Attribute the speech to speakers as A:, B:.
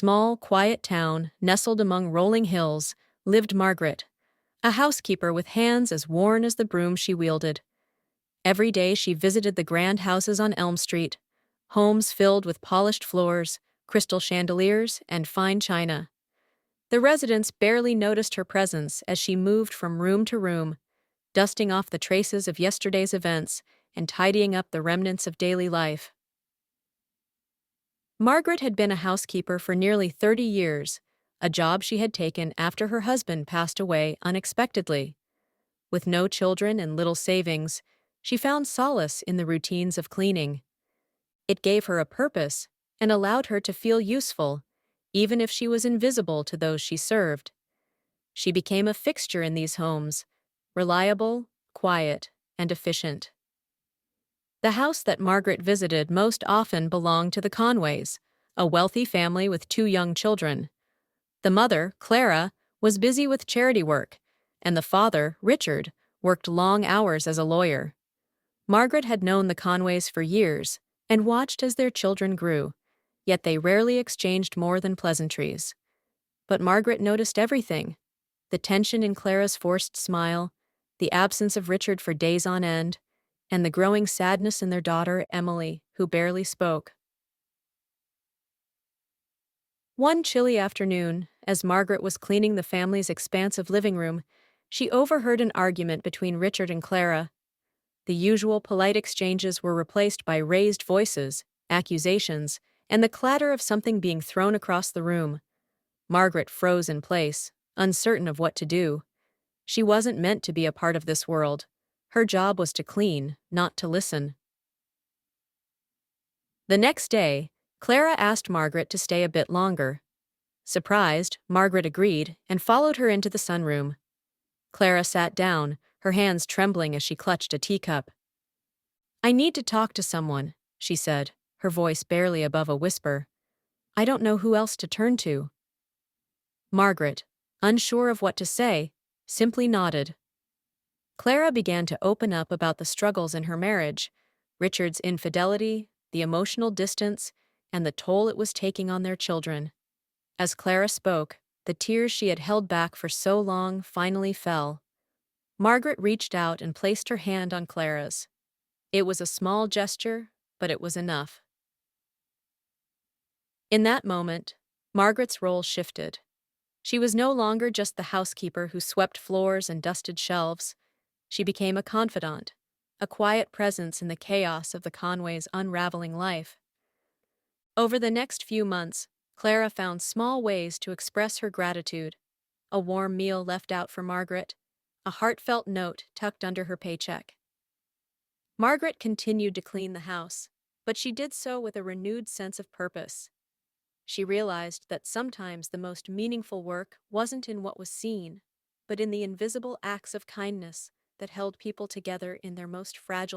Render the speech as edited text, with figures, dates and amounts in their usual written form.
A: small, quiet town nestled among rolling hills lived Margaret, a housekeeper with hands as worn as the broom she wielded. Every day she visited the grand houses on Elm Street, homes filled with polished floors, crystal chandeliers, and fine china. The residents barely noticed her presence as she moved from room to room, dusting off the traces of yesterday's events and tidying up the remnants of daily life. Margaret had been a housekeeper for nearly 30 years, a job she had taken after her husband passed away unexpectedly. With no children and little savings, she found solace in the routines of cleaning. It gave her a purpose and allowed her to feel useful, even if she was invisible to those she served. She became a fixture in these homes, reliable, quiet, and efficient. The house that Margaret visited most often belonged to the Conways, a wealthy family with 2 young children. The mother, Clara, was busy with charity work, and the father, Richard, worked long hours as a lawyer. Margaret had known the Conways for years and watched as their children grew, yet they rarely exchanged more than pleasantries. But Margaret noticed everything: the tension in Clara's forced smile, the absence of Richard for days on end, and the growing sadness in their daughter, Emily, who barely spoke. One chilly afternoon, as Margaret was cleaning the family's expansive living room, she overheard an argument between Richard and Clara. The usual polite exchanges were replaced by raised voices, accusations, and the clatter of something being thrown across the room. Margaret froze in place, uncertain of what to do. She wasn't meant to be a part of this world. Her job was to clean, not to listen. The next day, Clara asked Margaret to stay a bit longer. Surprised, Margaret agreed and followed her into the sunroom. Clara sat down, her hands trembling as she clutched a teacup. "I need to talk to someone," she said, her voice barely above a whisper. "I don't know who else to turn to." Margaret, unsure of what to say, simply nodded. Clara began to open up about the struggles in her marriage, Richard's infidelity, the emotional distance, and the toll it was taking on their children. As Clara spoke, the tears she had held back for so long finally fell. Margaret reached out and placed her hand on Clara's. It was a small gesture, but it was enough. In that moment, Margaret's role shifted. She was no longer just the housekeeper who swept floors and dusted shelves. She became a confidant, a quiet presence in the chaos of the Conways' unraveling life. Over the next few months, Clara found small ways to express her gratitude: a warm meal left out for Margaret, a heartfelt note tucked under her paycheck. Margaret continued to clean the house, but she did so with a renewed sense of purpose. She realized that sometimes the most meaningful work wasn't in what was seen, but in the invisible acts of kindness that held people together in their most fragile